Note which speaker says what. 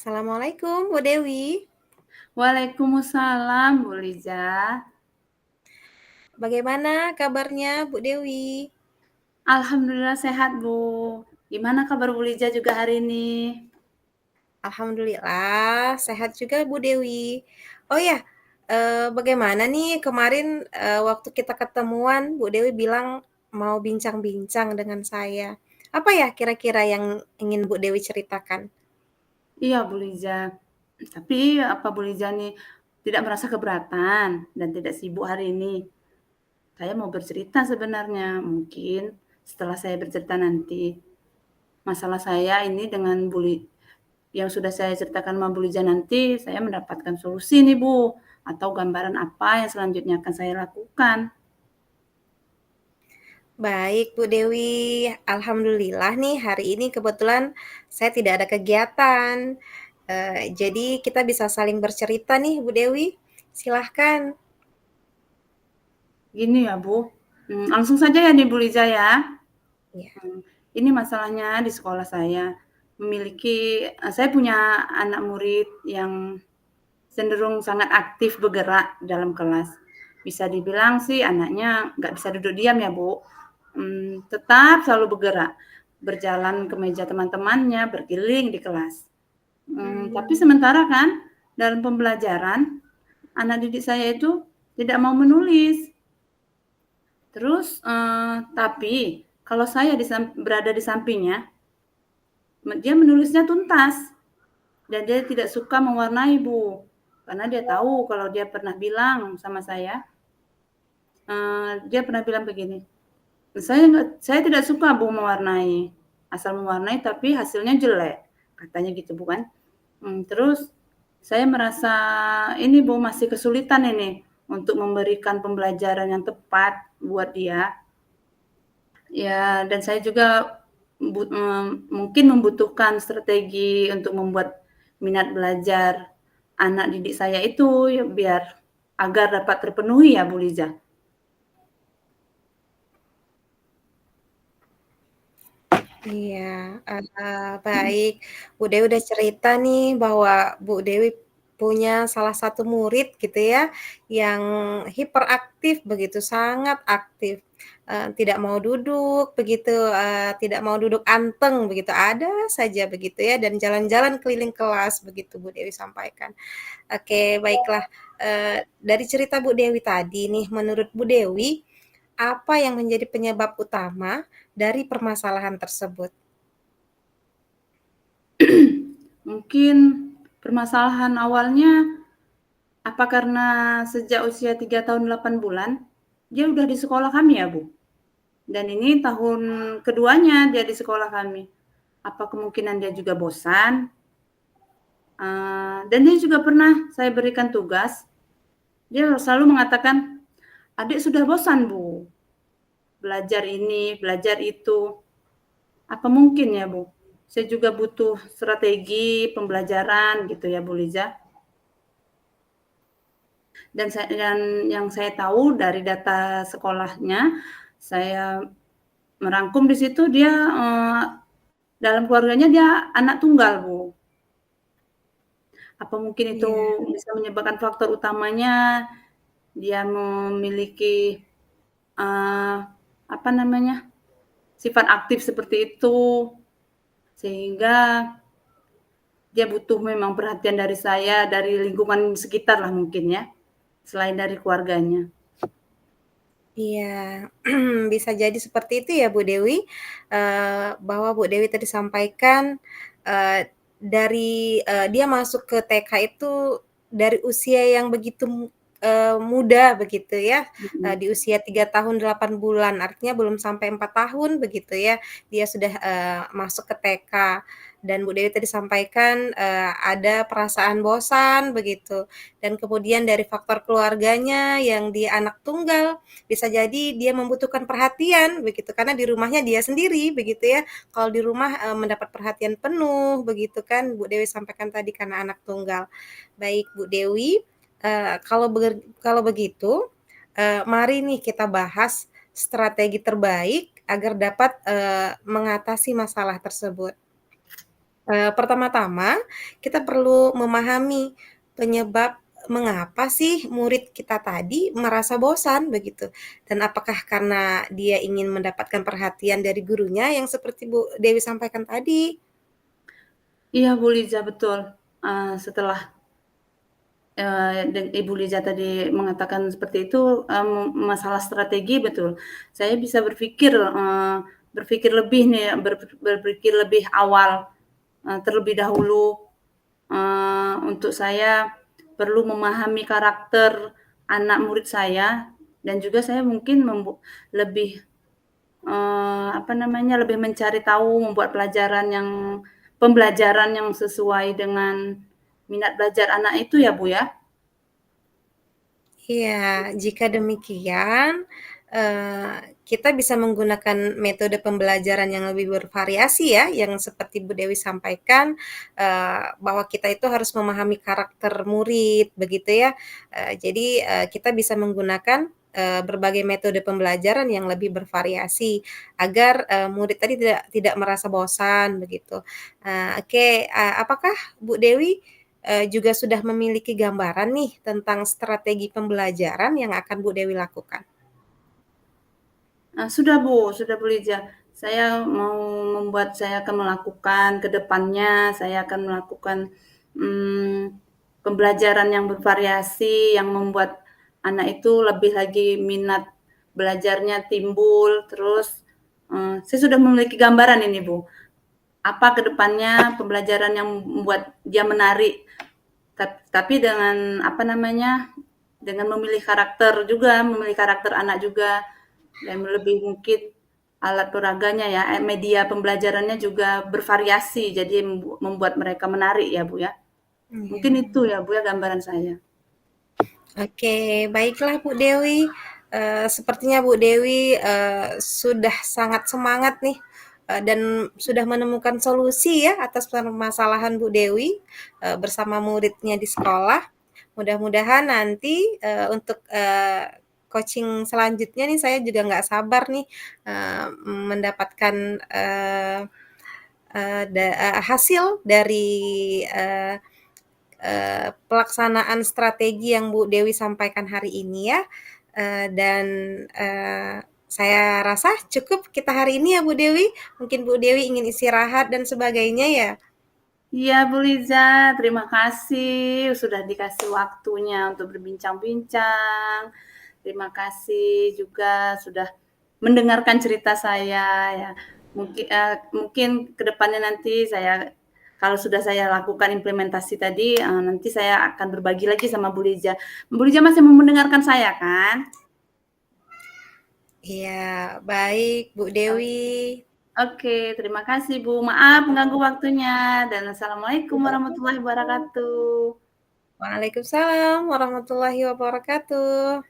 Speaker 1: Assalamualaikum Bu Dewi.
Speaker 2: Waalaikumsalam, Bu Liza.
Speaker 1: Bagaimana kabarnya Bu Dewi?
Speaker 2: Alhamdulillah sehat, Bu. Gimana kabar Bu Liza juga hari ini?
Speaker 1: Alhamdulillah sehat juga Bu Dewi. Oh ya, bagaimana nih kemarin waktu kita ketemuan Bu Dewi bilang mau bincang-bincang dengan saya. Apa ya kira-kira yang ingin Bu Dewi ceritakan?
Speaker 2: Iya, Bu Liza. Tapi apa Bu Liza nih tidak merasa keberatan dan tidak sibuk hari ini? Saya mau bercerita sebenarnya. Mungkin setelah saya bercerita nanti. Masalah saya ini dengan yang sudah saya ceritakan sama Bu Liza nanti, saya mendapatkan solusi nih, Bu. Atau gambaran apa yang selanjutnya akan saya lakukan.
Speaker 1: Baik Bu Dewi, alhamdulillah nih hari ini kebetulan saya tidak ada kegiatan. Jadi kita bisa saling bercerita nih Bu Dewi. Silahkan.
Speaker 2: Gini ya, Bu. Langsung saja ya nih Bu Liza ya.
Speaker 1: Ya.
Speaker 2: Ini masalahnya di sekolah saya saya punya anak murid yang cenderung sangat aktif bergerak dalam kelas. Bisa dibilang sih anaknya nggak bisa duduk diam ya, Bu. Tetap selalu bergerak, berjalan ke meja teman-temannya, berkeliling di kelas. Tapi sementara kan dalam pembelajaran, anak didik saya itu tidak mau menulis. Terus, tapi kalau saya berada di sampingnya, dia menulisnya tuntas dan dia tidak suka mewarnai, Bu. Karena dia tahu kalau dia pernah bilang sama saya, dia pernah bilang begini, "Saya tidak suka, Bu, mewarnai. Asal mewarnai tapi hasilnya jelek," katanya gitu, bukan. Terus saya merasa ini, Bu, masih kesulitan ini untuk memberikan pembelajaran yang tepat buat dia. Ya, dan saya juga mungkin membutuhkan strategi untuk membuat minat belajar anak didik saya itu ya biar agar dapat terpenuhi ya, Bu Liza.
Speaker 1: Iya, baik. Bu Dewi udah cerita nih bahwa Bu Dewi punya salah satu murid gitu ya, yang hiperaktif begitu, sangat aktif, tidak mau duduk begitu, tidak mau duduk anteng begitu, ada saja begitu ya, dan jalan-jalan keliling kelas begitu Bu Dewi sampaikan. Oke, baiklah, dari cerita Bu Dewi tadi nih, menurut Bu Dewi, apa yang menjadi penyebab utama dari permasalahan tersebut?
Speaker 2: Mungkin permasalahan awalnya apa karena sejak usia 3 tahun 8 bulan dia udah di sekolah kami ya, Bu? Dan ini tahun keduanya dia di sekolah kami. Apa kemungkinan dia juga bosan? Dan dia juga pernah saya berikan tugas, dia selalu mengatakan, "Adik sudah bosan, Bu, belajar ini, belajar itu." Apa mungkin ya, Bu? Saya juga butuh strategi pembelajaran gitu ya, Bu Liza. Dan yang saya tahu dari data sekolahnya, saya merangkum di situ dia dalam keluarganya dia anak tunggal, Bu. Apa mungkin itu
Speaker 1: Iya.
Speaker 2: bisa menyebabkan faktor utamanya dia memiliki uh, apa namanya sifat aktif seperti itu sehingga dia butuh memang perhatian dari saya, dari lingkungan sekitar lah mungkin ya, selain dari keluarganya.
Speaker 1: Iya, bisa jadi seperti itu ya Bu Dewi, bahwa Bu Dewi tadi sampaikan, dia masuk ke TK itu dari usia yang begitu, muda begitu ya,
Speaker 2: Mhm.
Speaker 1: di usia 3 tahun 8 bulan, artinya belum sampai 4 tahun begitu ya, dia sudah, masuk ke TK. Dan Bu Dewi tadi sampaikan, ada perasaan bosan begitu, dan kemudian dari faktor keluarganya yang dia anak tunggal, bisa jadi dia membutuhkan perhatian begitu, karena di rumahnya dia sendiri begitu ya. Kalau di rumah, mendapat perhatian penuh begitu kan, Bu Dewi sampaikan tadi karena anak tunggal. Baik Bu Dewi, kalau begitu, mari nih kita bahas strategi terbaik agar dapat, mengatasi masalah tersebut. Pertama-tama kita perlu memahami penyebab mengapa sih murid kita tadi merasa bosan begitu, dan apakah karena dia ingin mendapatkan perhatian dari gurunya yang seperti Bu Dewi sampaikan tadi?
Speaker 2: Iya Bu Liza, betul. Setelah, Ibu Liza tadi mengatakan seperti itu, masalah strategi betul. Saya bisa berpikir lebih nih, berpikir lebih awal, terlebih dahulu, untuk saya perlu memahami karakter anak murid saya dan juga saya mungkin lebih, lebih mencari tahu, membuat pembelajaran yang sesuai dengan minat belajar anak itu ya, Bu, ya?
Speaker 1: Iya, jika demikian, kita bisa menggunakan metode pembelajaran yang lebih bervariasi ya, yang seperti Bu Dewi sampaikan, bahwa kita itu harus memahami karakter murid, begitu ya. Jadi, kita bisa menggunakan, berbagai metode pembelajaran yang lebih bervariasi, agar, murid tadi tidak merasa bosan, begitu. Oke, apakah Bu Dewi juga sudah memiliki gambaran nih tentang strategi pembelajaran yang akan Bu Dewi lakukan?
Speaker 2: Sudah Bu Liza. Saya akan melakukan ke depannya, saya akan melakukan, mmm, pembelajaran yang bervariasi, yang membuat anak itu lebih lagi minat belajarnya timbul, terus, saya sudah memiliki gambaran ini Bu, apa ke depannya pembelajaran yang membuat dia menarik, tapi dengan, dengan memilih karakter anak juga. Dan lebih mungkin alat peraganya ya, media pembelajarannya juga bervariasi, jadi membuat mereka menarik ya, Bu, ya. Mungkin
Speaker 1: Iya.
Speaker 2: itu ya, Bu, ya, gambaran saya.
Speaker 1: Oke, baiklah Bu Dewi. Sepertinya Bu Dewi, sudah sangat semangat nih, dan sudah menemukan solusi ya atas permasalahan Bu Dewi, bersama muridnya di sekolah. Mudah-mudahan nanti, untuk, coaching selanjutnya nih saya juga nggak sabar nih, mendapatkan, hasil dari, eee pelaksanaan strategi yang Bu Dewi sampaikan hari ini ya, dan, saya rasa cukup kita hari ini ya Bu Dewi. Mungkin Bu Dewi ingin istirahat dan sebagainya ya?
Speaker 2: Iya, Bu Liza, terima kasih sudah dikasih waktunya untuk berbincang-bincang. Terima kasih juga sudah mendengarkan cerita saya ya. Mungkin ke depannya nanti kalau sudah saya lakukan implementasi tadi, nanti saya akan berbagi lagi sama Bu Liza. Bu Liza masih mau mendengarkan saya kan?
Speaker 1: Iya, baik Bu Dewi.
Speaker 2: Oke, terima kasih Bu. Maaf mengganggu waktunya dan assalamualaikum warahmatullahi wabarakatuh.
Speaker 1: Waalaikumsalam warahmatullahi wabarakatuh.